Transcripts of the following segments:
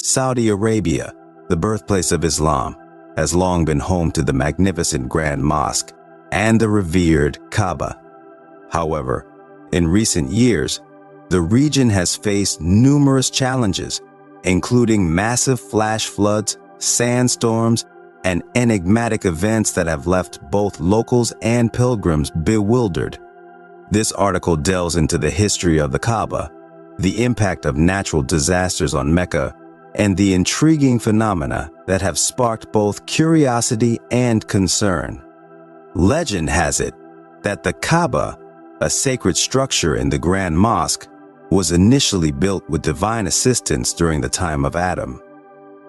Saudi Arabia, the birthplace of Islam, has long been home to the magnificent Grand Mosque and the revered Kaaba. However, in recent years, the region has faced numerous challenges, including massive flash floods, sandstorms, and enigmatic events that have left both locals and pilgrims bewildered. This article delves into the history of the Kaaba, the impact of natural disasters on Mecca, and the intriguing phenomena that have sparked both curiosity and concern. Legend has it that the Kaaba, a sacred structure in the Grand Mosque, was initially built with divine assistance during the time of Adam.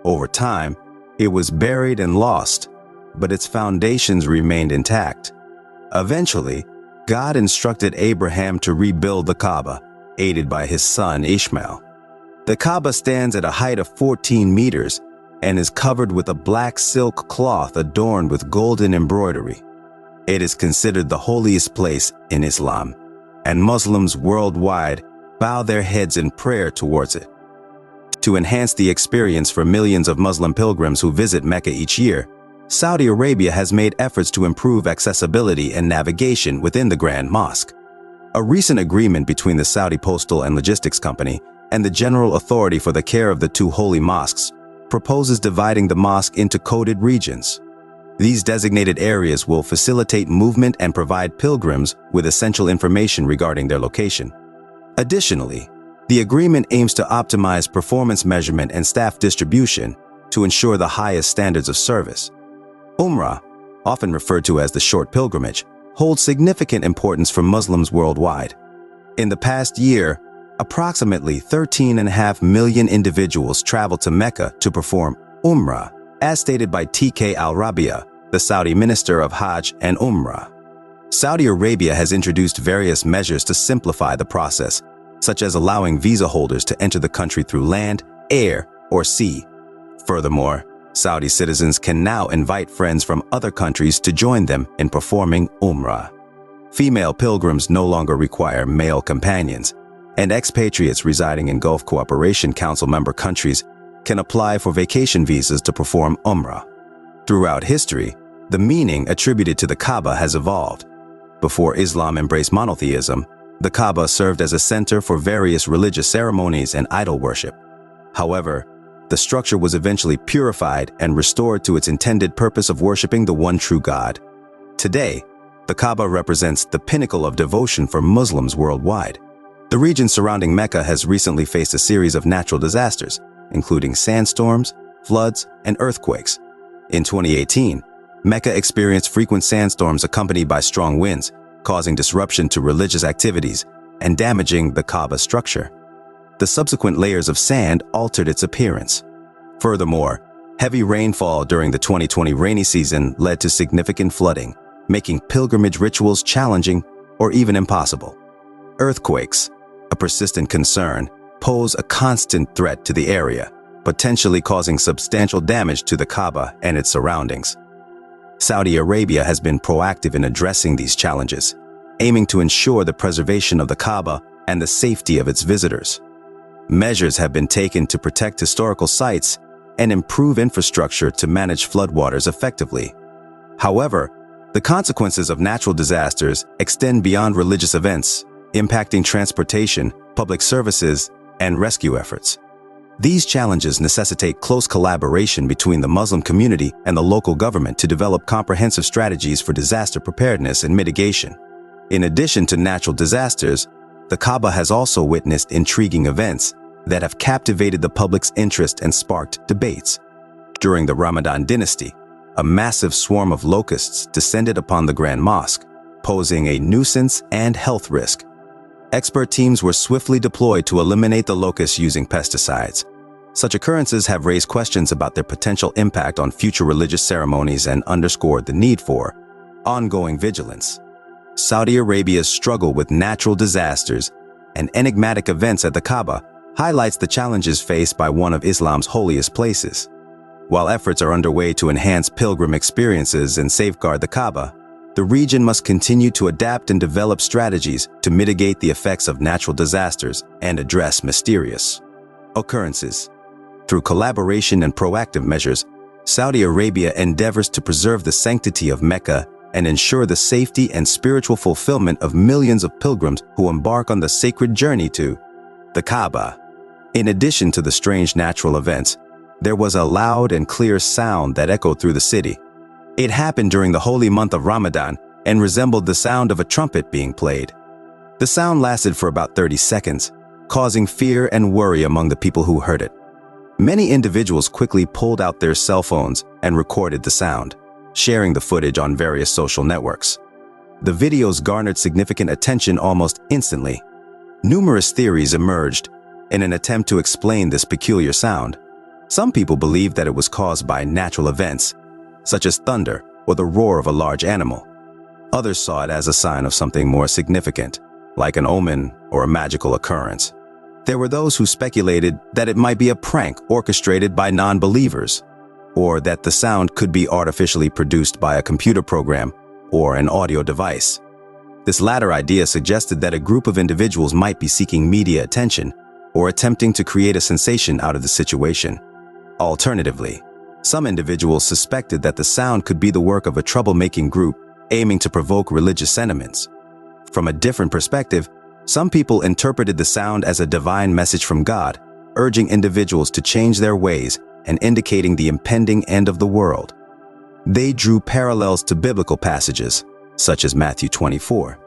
Over time, it was buried and lost, but its foundations remained intact. Eventually, God instructed Abraham to rebuild the Kaaba, aided by his son Ishmael. The Kaaba stands at a height of 14 meters and is covered with a black silk cloth adorned with golden embroidery. It is considered the holiest place in Islam, and Muslims worldwide bow their heads in prayer towards it. To enhance the experience for millions of Muslim pilgrims who visit Mecca each year, Saudi Arabia has made efforts to improve accessibility and navigation within the Grand Mosque. A recent agreement between the Saudi Postal and Logistics Company and the General Authority for the Care of the Two Holy Mosques proposes dividing the mosque into coded regions. These designated areas will facilitate movement and provide pilgrims with essential information regarding their location. Additionally, the agreement aims to optimize performance measurement and staff distribution to ensure the highest standards of service. Umrah, often referred to as the short pilgrimage, holds significant importance for Muslims worldwide. In the past year, approximately 13.5 million individuals traveled to Mecca to perform Umrah, as stated by T.K. Al-Rabia, the Saudi Minister of Hajj and Umrah. Saudi Arabia has introduced various measures to simplify the process, such as allowing visa holders to enter the country through land, air, or sea. Furthermore, Saudi citizens can now invite friends from other countries to join them in performing Umrah. Female pilgrims no longer require male companions, and expatriates residing in Gulf Cooperation Council member countries can apply for vacation visas to perform Umrah. Throughout history, the meaning attributed to the Kaaba has evolved. Before Islam embraced monotheism, the Kaaba served as a center for various religious ceremonies and idol worship. However, the structure was eventually purified and restored to its intended purpose of worshiping the one true God. Today, the Kaaba represents the pinnacle of devotion for Muslims worldwide. The region surrounding Mecca has recently faced a series of natural disasters, including sandstorms, floods, and earthquakes. In 2018, Mecca experienced frequent sandstorms accompanied by strong winds, causing disruption to religious activities and damaging the Kaaba structure. The subsequent layers of sand altered its appearance. Furthermore, heavy rainfall during the 2020 rainy season led to significant flooding, making pilgrimage rituals challenging or even impossible. Earthquakes, a persistent concern, pose a constant threat to the area, potentially causing substantial damage to the Kaaba and its surroundings. Saudi Arabia has been proactive in addressing these challenges, aiming to ensure the preservation of the Kaaba and the safety of its visitors. Measures have been taken to protect historical sites and improve infrastructure to manage floodwaters effectively. However, the consequences of natural disasters extend beyond religious events, impacting transportation, public services, and rescue efforts. These challenges necessitate close collaboration between the Muslim community and the local government to develop comprehensive strategies for disaster preparedness and mitigation. In addition to natural disasters, the Kaaba has also witnessed intriguing events that have captivated the public's interest and sparked debates. During the Ramadan dynasty, a massive swarm of locusts descended upon the Grand Mosque, posing a nuisance and health risk. Expert teams were swiftly deployed to eliminate the locusts using pesticides. Such occurrences have raised questions about their potential impact on future religious ceremonies and underscored the need for ongoing vigilance. Saudi Arabia's struggle with natural disasters and enigmatic events at the Kaaba highlights the challenges faced by one of Islam's holiest places. While efforts are underway to enhance pilgrim experiences and safeguard the Kaaba, the region must continue to adapt and develop strategies to mitigate the effects of natural disasters and address mysterious occurrences. Through collaboration and proactive measures, Saudi Arabia endeavors to preserve the sanctity of Mecca and ensure the safety and spiritual fulfillment of millions of pilgrims who embark on the sacred journey to the Kaaba. In addition to the strange natural events, there was a loud and clear sound that echoed through the city. It happened during the holy month of Ramadan and resembled the sound of a trumpet being played. The sound lasted for about 30 seconds, causing fear and worry among the people who heard it. Many individuals quickly pulled out their cell phones and recorded the sound, sharing the footage on various social networks. The videos garnered significant attention almost instantly. Numerous theories emerged in an attempt to explain this peculiar sound. Some people believed that it was caused by natural events, such as thunder or the roar of a large animal. Others saw it as a sign of something more significant, like an omen or a magical occurrence. There were those who speculated that it might be a prank orchestrated by non-believers, or that the sound could be artificially produced by a computer program or an audio device. This latter idea suggested that a group of individuals might be seeking media attention or attempting to create a sensation out of the situation. Alternatively, some individuals suspected that the sound could be the work of a troublemaking group aiming to provoke religious sentiments. From a different perspective, some people interpreted the sound as a divine message from God, urging individuals to change their ways and indicating the impending end of the world. They drew parallels to biblical passages, such as Matthew 24,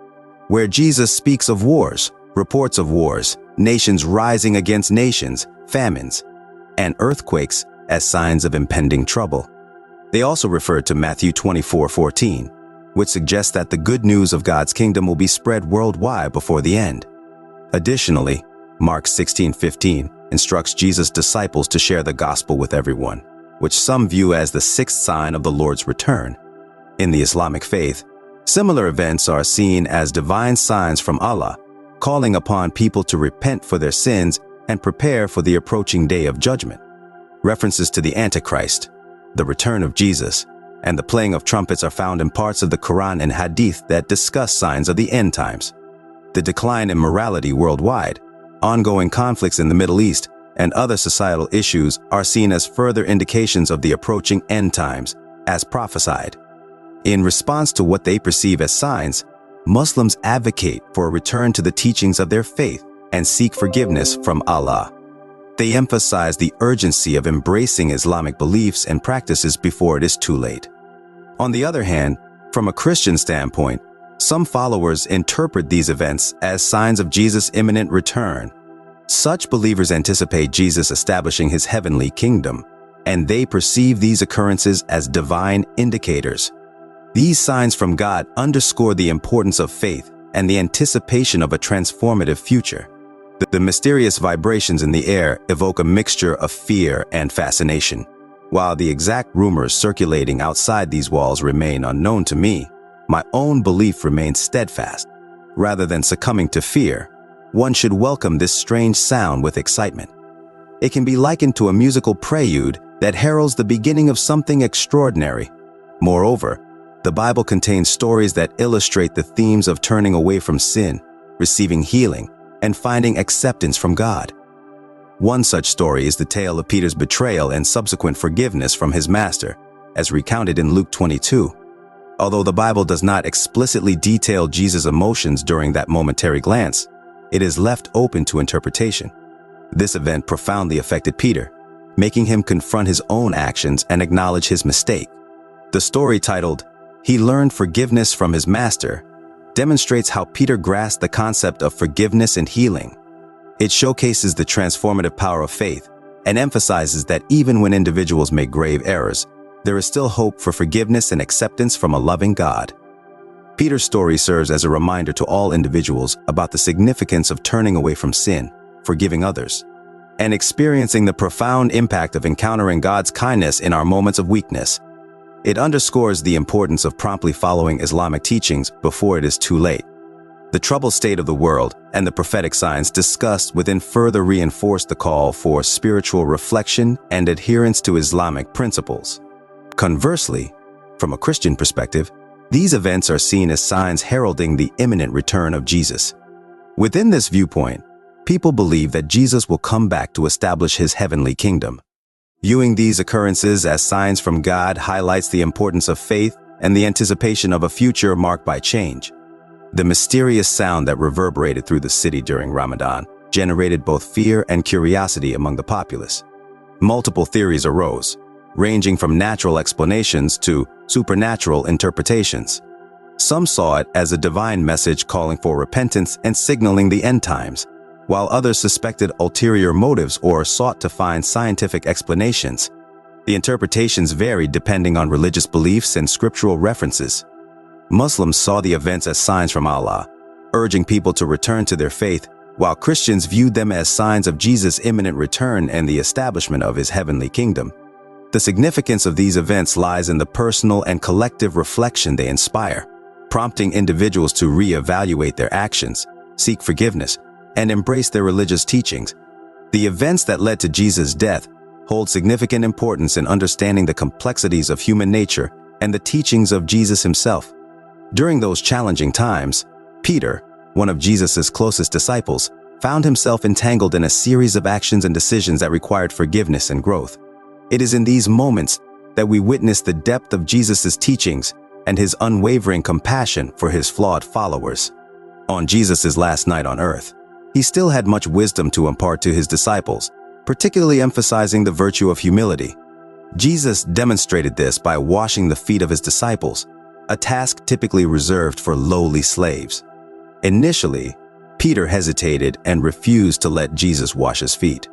where Jesus speaks of wars, reports of wars, nations rising against nations, famines, and earthquakes as signs of impending trouble. They also referred to Matthew 24:14, which suggests that the good news of God's kingdom will be spread worldwide before the end. Additionally, Mark 16:15 instructs Jesus' disciples to share the gospel with everyone, which some view as the sixth sign of the Lord's return. In the Islamic faith, similar events are seen as divine signs from Allah, calling upon people to repent for their sins and prepare for the approaching day of judgment. References to the Antichrist, the return of Jesus, and the playing of trumpets are found in parts of the Quran and Hadith that discuss signs of the end times. The decline in morality worldwide, ongoing conflicts in the Middle East, and other societal issues are seen as further indications of the approaching end times, as prophesied. In response to what they perceive as signs, Muslims advocate for a return to the teachings of their faith and seek forgiveness from Allah. They emphasize the urgency of embracing Islamic beliefs and practices before it is too late. On the other hand, from a Christian standpoint, some followers interpret these events as signs of Jesus' imminent return. Such believers anticipate Jesus establishing his heavenly kingdom, and they perceive these occurrences as divine indicators. These signs from God underscore the importance of faith and the anticipation of a transformative future. The mysterious vibrations in the air evoke a mixture of fear and fascination. While the exact rumors circulating outside these walls remain unknown to me, my own belief remains steadfast. Rather than succumbing to fear, one should welcome this strange sound with excitement. It can be likened to a musical prelude that heralds the beginning of something extraordinary. Moreover, the Bible contains stories that illustrate the themes of turning away from sin, receiving healing, and finding acceptance from God. One such story is the tale of Peter's betrayal and subsequent forgiveness from his master, as recounted in Luke 22. Although the Bible does not explicitly detail Jesus' emotions during that momentary glance, it is left open to interpretation. This event profoundly affected Peter, making him confront his own actions and acknowledge his mistake. The story, titled, "He Learned Forgiveness from His Master," demonstrates how Peter grasped the concept of forgiveness and healing. It showcases the transformative power of faith and emphasizes that even when individuals make grave errors, there is still hope for forgiveness and acceptance from a loving God. Peter's story serves as a reminder to all individuals about the significance of turning away from sin, forgiving others, and experiencing the profound impact of encountering God's kindness in our moments of weakness. It underscores the importance of promptly following Islamic teachings before it is too late. The troubled state of the world and the prophetic signs discussed within further reinforce the call for spiritual reflection and adherence to Islamic principles. Conversely, from a Christian perspective, these events are seen as signs heralding the imminent return of Jesus. Within this viewpoint, people believe that Jesus will come back to establish his heavenly kingdom, Viewing these occurrences as signs from God highlights the importance of faith and the anticipation of a future marked by change. The mysterious sound that reverberated through the city during Ramadan generated both fear and curiosity among the populace. Multiple theories arose, ranging from natural explanations to supernatural interpretations. Some saw it as a divine message calling for repentance and signaling the end times, while others suspected ulterior motives or sought to find scientific explanations. The interpretations varied depending on religious beliefs and scriptural references. Muslims saw the events as signs from Allah, urging people to return to their faith, while Christians viewed them as signs of Jesus' imminent return and the establishment of his heavenly kingdom. The significance of these events lies in the personal and collective reflection they inspire, prompting individuals to re-evaluate their actions, seek forgiveness, and embrace their religious teachings. The events that led to Jesus' death hold significant importance in understanding the complexities of human nature and the teachings of Jesus himself. During those challenging times, Peter, one of Jesus' closest disciples, found himself entangled in a series of actions and decisions that required forgiveness and growth. It is in these moments that we witness the depth of Jesus' teachings and his unwavering compassion for his flawed followers. On Jesus' last night on earth, he still had much wisdom to impart to his disciples, particularly emphasizing the virtue of humility. Jesus demonstrated this by washing the feet of his disciples, a task typically reserved for lowly slaves. Initially, Peter hesitated and refused to let Jesus wash his feet.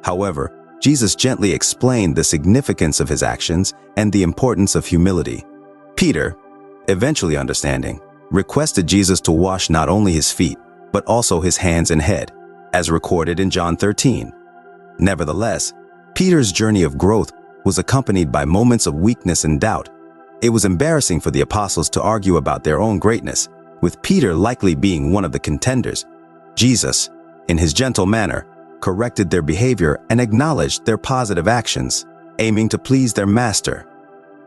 However, Jesus gently explained the significance of his actions and the importance of humility. Peter, eventually understanding, requested Jesus to wash not only his feet, but also his hands and head, as recorded in John 13. Nevertheless, Peter's journey of growth was accompanied by moments of weakness and doubt. It was embarrassing for the apostles to argue about their own greatness, with Peter likely being one of the contenders. Jesus, in his gentle manner, corrected their behavior and acknowledged their positive actions, aiming to please their master.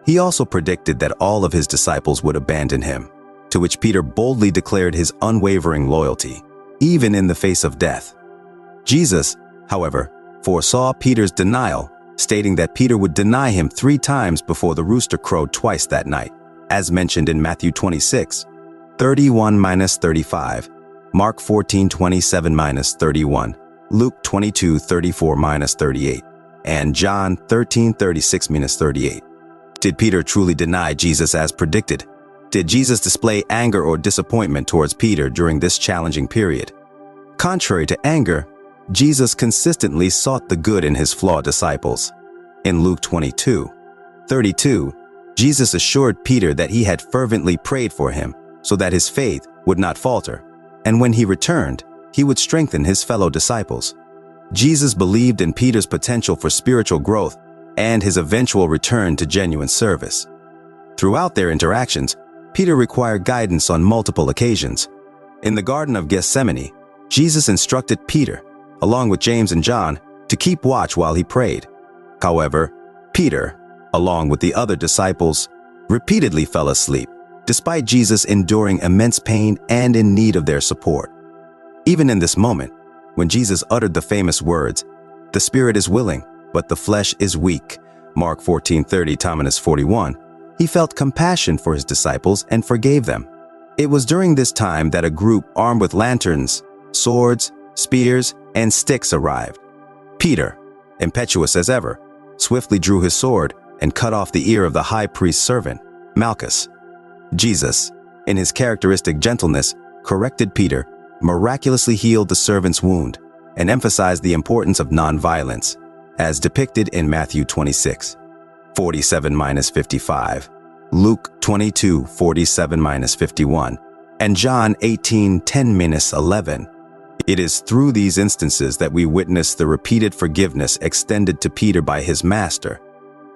He also predicted that all of his disciples would abandon him, to which Peter boldly declared his unwavering loyalty, even in the face of death. Jesus, however, foresaw Peter's denial, stating that Peter would deny him 3 times before the rooster crowed twice that night, as mentioned in Matthew 26, 31-35, Mark 14:27-31, Luke 22:34-38, and John 13:36-38. Did Peter truly deny Jesus as predicted? Did Jesus display anger or disappointment towards Peter during this challenging period? Contrary to anger, Jesus consistently sought the good in his flawed disciples. In Luke 22:32, Jesus assured Peter that he had fervently prayed for him so that his faith would not falter, and when he returned, he would strengthen his fellow disciples. Jesus believed in Peter's potential for spiritual growth and his eventual return to genuine service. Throughout their interactions, Peter required guidance on multiple occasions. In the Garden of Gethsemane, Jesus instructed Peter, along with James and John, to keep watch while he prayed. However, Peter, along with the other disciples, repeatedly fell asleep, despite Jesus enduring immense pain and in need of their support. Even in this moment, when Jesus uttered the famous words, "The spirit is willing, but the flesh is weak," Mark 14:30-41, he felt compassion for his disciples and forgave them. It was during this time that a group armed with lanterns, swords, spears, and sticks arrived. Peter, impetuous as ever, swiftly drew his sword and cut off the ear of the high priest's servant, Malchus. Jesus, in his characteristic gentleness, corrected Peter, miraculously healed the servant's wound, and emphasized the importance of non-violence, as depicted in Matthew 26:47-55, Luke 22:47-51, and John 18:10-11. It is through these instances that we witness the repeated forgiveness extended to Peter by his master.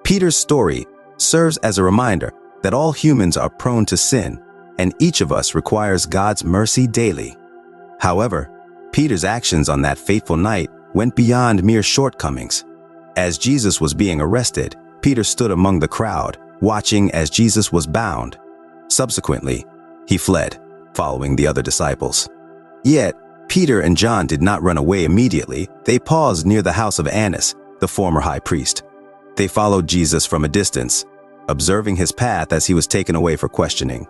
Peter's story serves as a reminder that all humans are prone to sin, and each of us requires God's mercy daily. However, Peter's actions on that fateful night went beyond mere shortcomings. As Jesus was being arrested, Peter stood among the crowd, watching as Jesus was bound. Subsequently, he fled, following the other disciples. Yet, Peter and John did not run away immediately. They paused near the house of Annas, the former high priest. They followed Jesus from a distance, observing his path as he was taken away for questioning.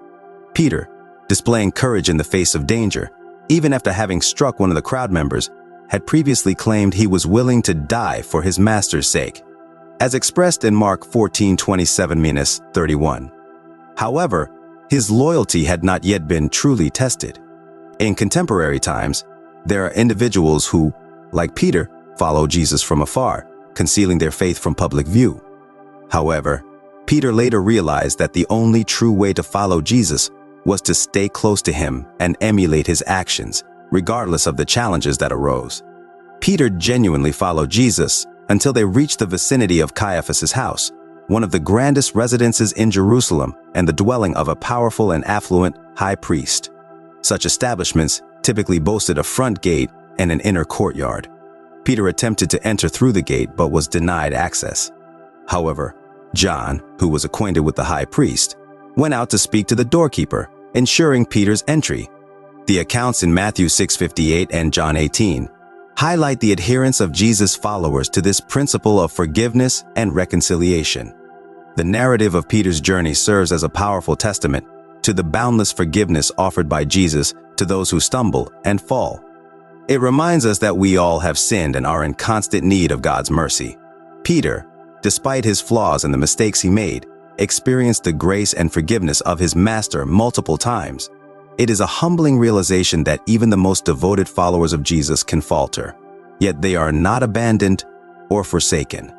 Peter, displaying courage in the face of danger, even after having struck one of the crowd members, had previously claimed he was willing to die for his master's sake, as expressed in Mark 14:27-31. However, his loyalty had not yet been truly tested. In contemporary times, there are individuals who, like Peter, follow Jesus from afar, concealing their faith from public view. However, Peter later realized that the only true way to follow Jesus was to stay close to him and emulate his actions, regardless of the challenges that arose. Peter genuinely followed Jesus until they reached the vicinity of Caiaphas's house, one of the grandest residences in Jerusalem and the dwelling of a powerful and affluent high priest. Such establishments typically boasted a front gate and an inner courtyard. Peter attempted to enter through the gate but was denied access. However, John, who was acquainted with the high priest, went out to speak to the doorkeeper, ensuring Peter's entry. The accounts in Matthew 6:58 and John 18 highlight the adherence of Jesus' followers to this principle of forgiveness and reconciliation. The narrative of Peter's journey serves as a powerful testament to the boundless forgiveness offered by Jesus to those who stumble and fall. It reminds us that we all have sinned and are in constant need of God's mercy. Peter, despite his flaws and the mistakes he made, experienced the grace and forgiveness of his master multiple times. It is a humbling realization that even the most devoted followers of Jesus can falter, yet they are not abandoned or forsaken.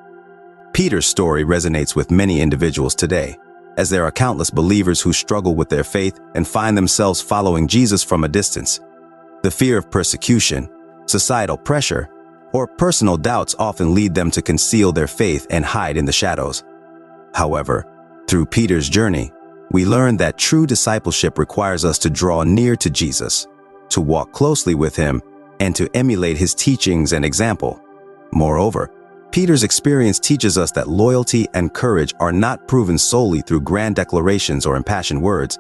Peter's story resonates with many individuals today, as there are countless believers who struggle with their faith and find themselves following Jesus from a distance. The fear of persecution, societal pressure, or personal doubts often lead them to conceal their faith and hide in the shadows. However, through Peter's journey, we learn that true discipleship requires us to draw near to Jesus, to walk closely with him, and to emulate his teachings and example. Moreover, Peter's experience teaches us that loyalty and courage are not proven solely through grand declarations or impassioned words.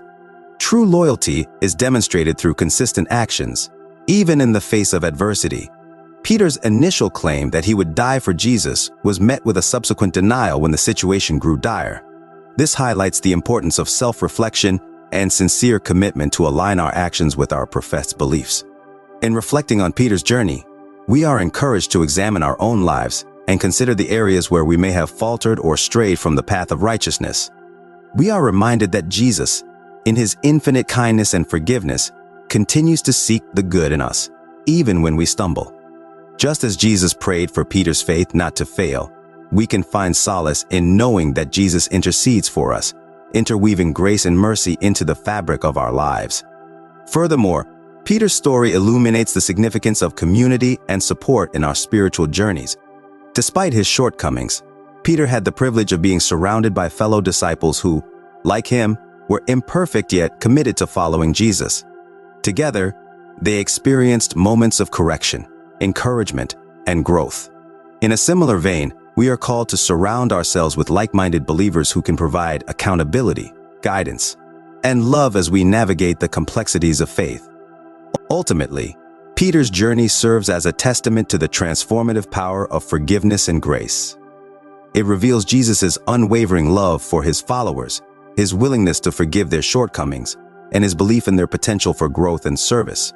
True loyalty is demonstrated through consistent actions, even in the face of adversity. Peter's initial claim that he would die for Jesus was met with a subsequent denial when the situation grew dire. This highlights the importance of self-reflection and sincere commitment to align our actions with our professed beliefs. In reflecting on Peter's journey, we are encouraged to examine our own lives and consider the areas where we may have faltered or strayed from the path of righteousness. We are reminded that Jesus, in his infinite kindness and forgiveness, continues to seek the good in us, even when we stumble. Just as Jesus prayed for Peter's faith not to fail, we can find solace in knowing that Jesus intercedes for us, interweaving grace and mercy into the fabric of our lives. Furthermore, Peter's story illuminates the significance of community and support in our spiritual journeys. Despite his shortcomings, Peter had the privilege of being surrounded by fellow disciples who, like him, were imperfect yet committed to following Jesus. Together, they experienced moments of correction, encouragement, and growth. In a similar vein, we are called to surround ourselves with like-minded believers who can provide accountability, guidance, and love as we navigate the complexities of faith. Ultimately, Peter's journey serves as a testament to the transformative power of forgiveness and grace. It reveals Jesus' unwavering love for his followers, his willingness to forgive their shortcomings, and his belief in their potential for growth and service.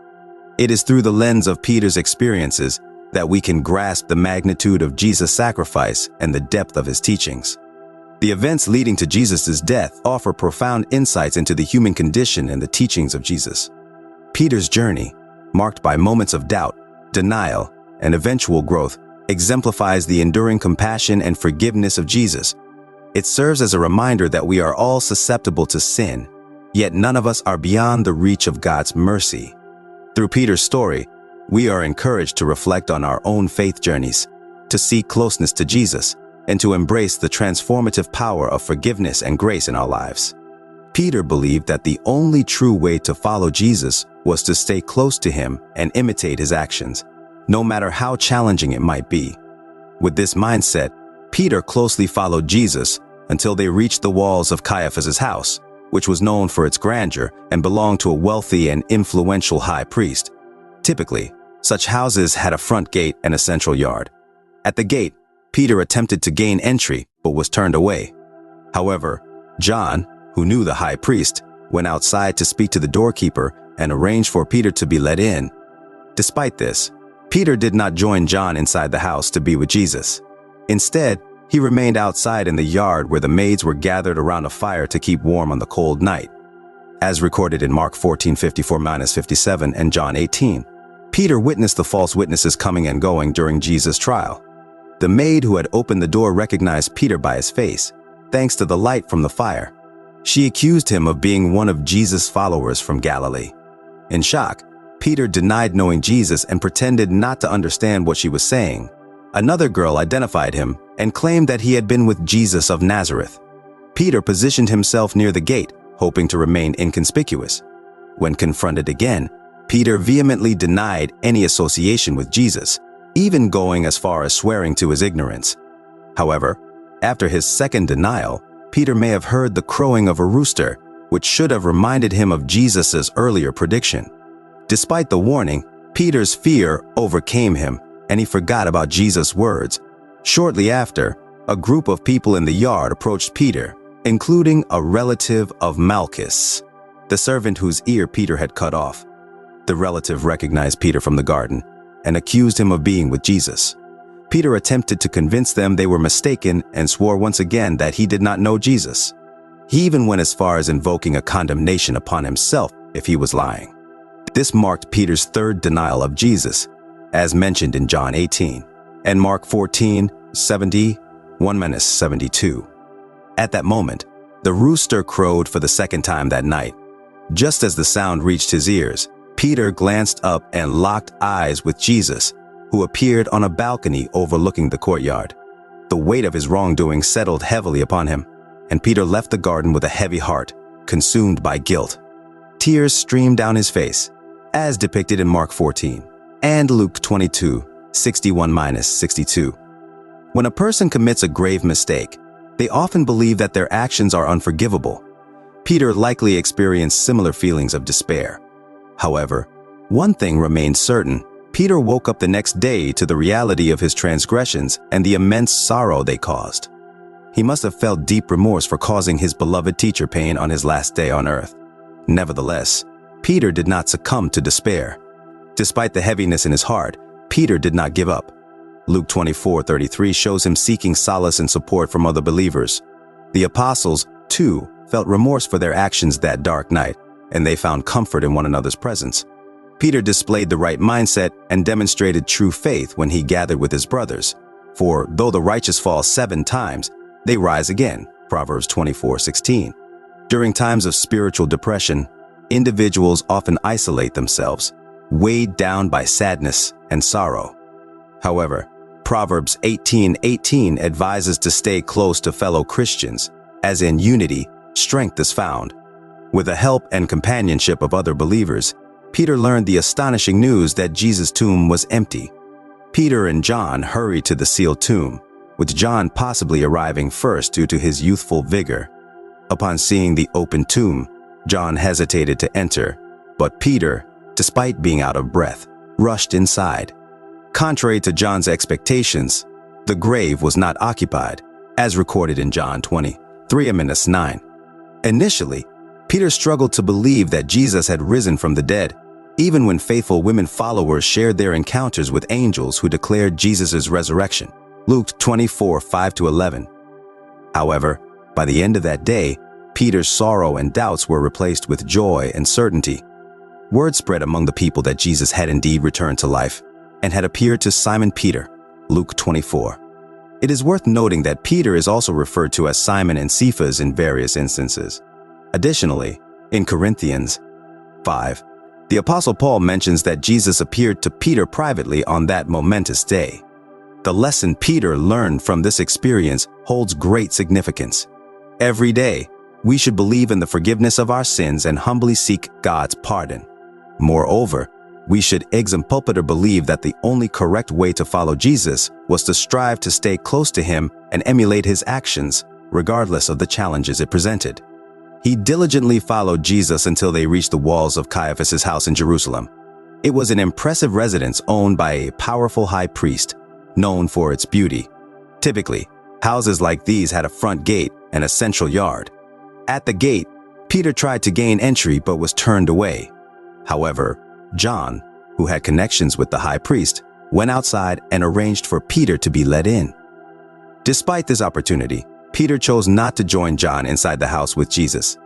It is through the lens of Peter's experiences that we can grasp the magnitude of Jesus' sacrifice and the depth of his teachings. The events leading to Jesus' death offer profound insights into the human condition and the teachings of Jesus. Peter's journey, marked by moments of doubt, denial, and eventual growth, exemplifies the enduring compassion and forgiveness of Jesus. It serves as a reminder that we are all susceptible to sin, yet none of us are beyond the reach of God's mercy. Through Peter's story, we are encouraged to reflect on our own faith journeys, to seek closeness to Jesus, and to embrace the transformative power of forgiveness and grace in our lives. Peter believed that the only true way to follow Jesus was to stay close to him and imitate his actions, no matter how challenging it might be. With this mindset, Peter closely followed Jesus until they reached the walls of Caiaphas's house, which was known for its grandeur and belonged to a wealthy and influential high priest. Typically, such houses had a front gate and a central yard. At the gate, Peter attempted to gain entry, but was turned away. However, John, who knew the high priest, went outside to speak to the doorkeeper and arranged for Peter to be let in. Despite this, Peter did not join John inside the house to be with Jesus. Instead, he remained outside in the yard where the maids were gathered around a fire to keep warm on the cold night. As recorded in Mark 14:54-57 and John 18, Peter witnessed the false witnesses coming and going during Jesus' trial. The maid who had opened the door recognized Peter by his face, thanks to the light from the fire. She accused him of being one of Jesus' followers from Galilee. In shock, Peter denied knowing Jesus and pretended not to understand what she was saying. Another girl identified him and claimed that he had been with Jesus of Nazareth. Peter positioned himself near the gate, hoping to remain inconspicuous. When confronted again, Peter vehemently denied any association with Jesus, even going as far as swearing to his ignorance. However, after his second denial, Peter may have heard the crowing of a rooster, which should have reminded him of Jesus' earlier prediction. Despite the warning, Peter's fear overcame him, and he forgot about Jesus' words. Shortly after, a group of people in the yard approached Peter, including a relative of Malchus, the servant whose ear Peter had cut off. The relative recognized Peter from the garden and accused him of being with Jesus. Peter attempted to convince them they were mistaken and swore once again that he did not know Jesus. He even went as far as invoking a condemnation upon himself if he was lying. This marked Peter's third denial of Jesus, as mentioned in John 18 and Mark 14:71-72. At that moment, the rooster crowed for the second time that night. Just as the sound reached his ears, Peter glanced up and locked eyes with Jesus, who appeared on a balcony overlooking the courtyard. The weight of his wrongdoing settled heavily upon him, and Peter left the garden with a heavy heart, consumed by guilt. Tears streamed down his face, as depicted in Mark 14 and Luke 22:61-62. When a person commits a grave mistake, they often believe that their actions are unforgivable. Peter likely experienced similar feelings of despair. However, one thing remained certain. Peter woke up the next day to the reality of his transgressions and the immense sorrow they caused. He must have felt deep remorse for causing his beloved teacher pain on his last day on earth. Nevertheless, Peter did not succumb to despair. Despite the heaviness in his heart, Peter did not give up. Luke 24:33 shows him seeking solace and support from other believers. The apostles, too, felt remorse for their actions that dark night, and they found comfort in one another's presence. Peter displayed the right mindset and demonstrated true faith when he gathered with his brothers. For though the righteous fall 7 times, they rise again. Proverbs 24:16. During times of spiritual depression, individuals often isolate themselves, weighed down by sadness and sorrow. However, Proverbs 18:18 advises to stay close to fellow Christians, as in unity, strength is found. With the help and companionship of other believers, Peter learned the astonishing news that Jesus' tomb was empty. Peter and John hurried to the sealed tomb, with John possibly arriving first due to his youthful vigor. Upon seeing the open tomb, John hesitated to enter, but Peter, despite being out of breath, rushed inside. Contrary to John's expectations, the grave was not occupied, as recorded in John 20:3-9. Initially, Peter struggled to believe that Jesus had risen from the dead, even when faithful women followers shared their encounters with angels who declared Jesus' resurrection. Luke 24:5-11. However, by the end of that day, Peter's sorrow and doubts were replaced with joy and certainty. Word spread among the people that Jesus had indeed returned to life and had appeared to Simon Peter. Luke 24. It is worth noting that Peter is also referred to as Simon and Cephas in various instances. Additionally, in Corinthians 5, the Apostle Paul mentions that Jesus appeared to Peter privately on that momentous day. The lesson Peter learned from this experience holds great significance. Every day, we should believe in the forgiveness of our sins and humbly seek God's pardon. Moreover, we should exemplify believe that the only correct way to follow Jesus was to strive to stay close to him and emulate his actions, regardless of the challenges it presented. He diligently followed Jesus until they reached the walls of Caiaphas' house in Jerusalem. It was an impressive residence owned by a powerful high priest, known for its beauty. Typically, Houses like these had a front gate and a central yard. At the gate, Peter tried to gain entry but was turned away. However, John, who had connections with the high priest, went outside and arranged for Peter to be let in. Despite this opportunity, Peter chose not to join John inside the house with Jesus.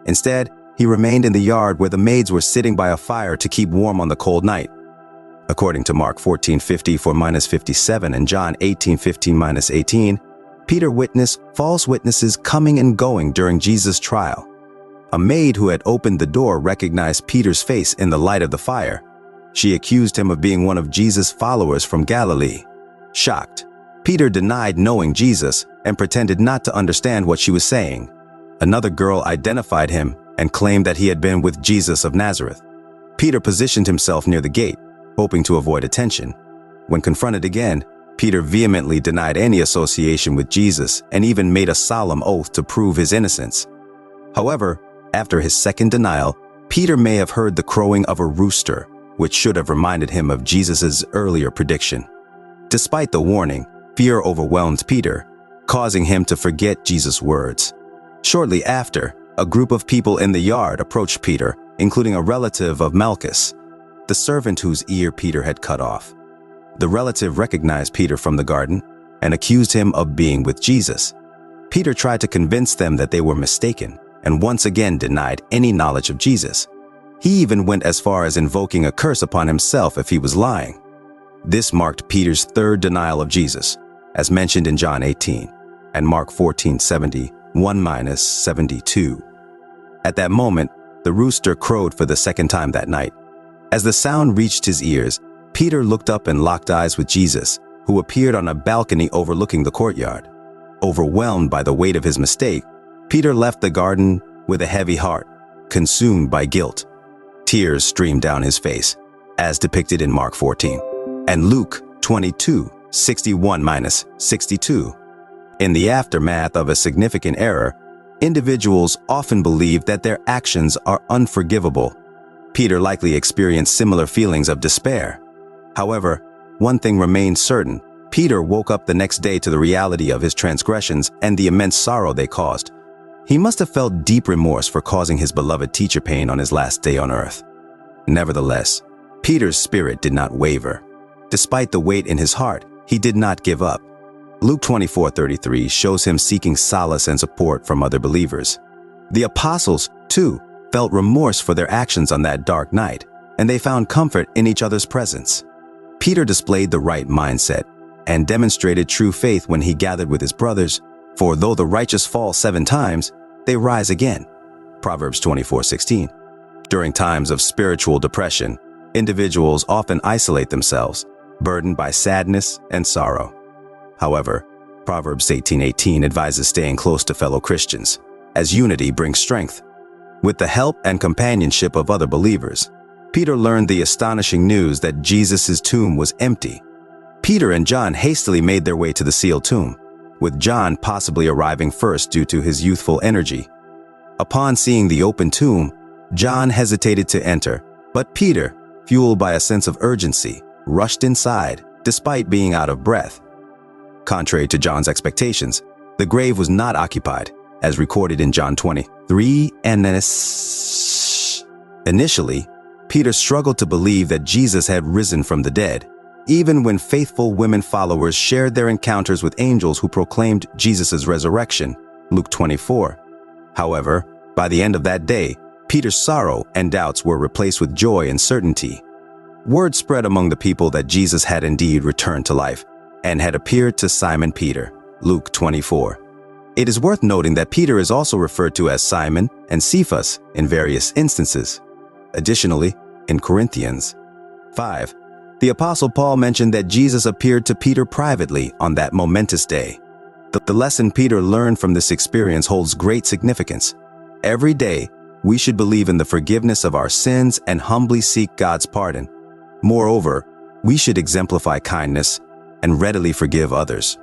Instead, he remained in the yard where the maids were sitting by a fire to keep warm on the cold night. According to Mark 14:54-57 and John 18:15-18, Peter witnessed false witnesses coming and going during Jesus' trial. A maid who had opened the door recognized Peter's face in the light of the fire. She accused him of being one of Jesus' followers from Galilee. Shocked, Peter denied knowing Jesus and pretended not to understand what she was saying. Another girl identified him and claimed that he had been with Jesus of Nazareth. Peter positioned himself near the gate, hoping to avoid attention. When confronted again, Peter vehemently denied any association with Jesus and even made a solemn oath to prove his innocence. However, after his second denial, Peter may have heard the crowing of a rooster, which should have reminded him of Jesus' earlier prediction. Despite the warning, fear overwhelmed Peter, causing him to forget Jesus' words. Shortly after, a group of people in the yard approached Peter, including a relative of Malchus, the servant whose ear Peter had cut off. The relative recognized Peter from the garden and accused him of being with Jesus. Peter tried to convince them that they were mistaken and once again denied any knowledge of Jesus. He even went as far as invoking a curse upon himself if he was lying. This marked Peter's third denial of Jesus, as mentioned in John 18 and Mark 14:71-72. At that moment, the rooster crowed for the second time that night. As the sound reached his ears, Peter looked up and locked eyes with Jesus, who appeared on a balcony overlooking the courtyard. Overwhelmed by the weight of his mistake, Peter left the garden with a heavy heart, consumed by guilt. Tears streamed down his face, as depicted in Mark 14 and Luke 22:61-62. In the aftermath of a significant error, individuals often believe that their actions are unforgivable. Peter likely experienced similar feelings of despair. However, one thing remained certain. Peter woke up the next day to the reality of his transgressions and the immense sorrow they caused. He must have felt deep remorse for causing his beloved teacher pain on his last day on earth. Nevertheless, Peter's spirit did not waver. Despite the weight in his heart, he did not give up. Luke 24:33 shows him seeking solace and support from other believers. The apostles, too, felt remorse for their actions on that dark night, and they found comfort in each other's presence. Peter displayed the right mindset and demonstrated true faith when he gathered with his brothers, for though the righteous fall 7 times, they rise again. Proverbs 24:16. During times of spiritual depression, individuals often isolate themselves, burdened by sadness and sorrow. However, Proverbs 18:18 advises staying close to fellow Christians, as unity brings strength. With the help and companionship of other believers, Peter learned the astonishing news that Jesus' tomb was empty. Peter and John hastily made their way to the sealed tomb, with John possibly arriving first due to his youthful energy. Upon seeing the open tomb, John hesitated to enter, but Peter, fueled by a sense of urgency, rushed inside, despite being out of breath. Contrary to John's expectations, the grave was not occupied, as recorded in John 20:3 and Initially, Peter struggled to believe that Jesus had risen from the dead, even when faithful women followers shared their encounters with angels who proclaimed Jesus' resurrection, Luke 24. However, by the end of that day, Peter's sorrow and doubts were replaced with joy and certainty. Word spread among the people that Jesus had indeed returned to life and had appeared to Simon Peter, Luke 24. It is worth noting that Peter is also referred to as Simon and Cephas in various instances. Additionally, in Corinthians 5, the Apostle Paul mentioned that Jesus appeared to Peter privately on that momentous day. The lesson Peter learned from this experience holds great significance. Every day, we should believe in the forgiveness of our sins and humbly seek God's pardon. Moreover, we should exemplify kindness and readily forgive others.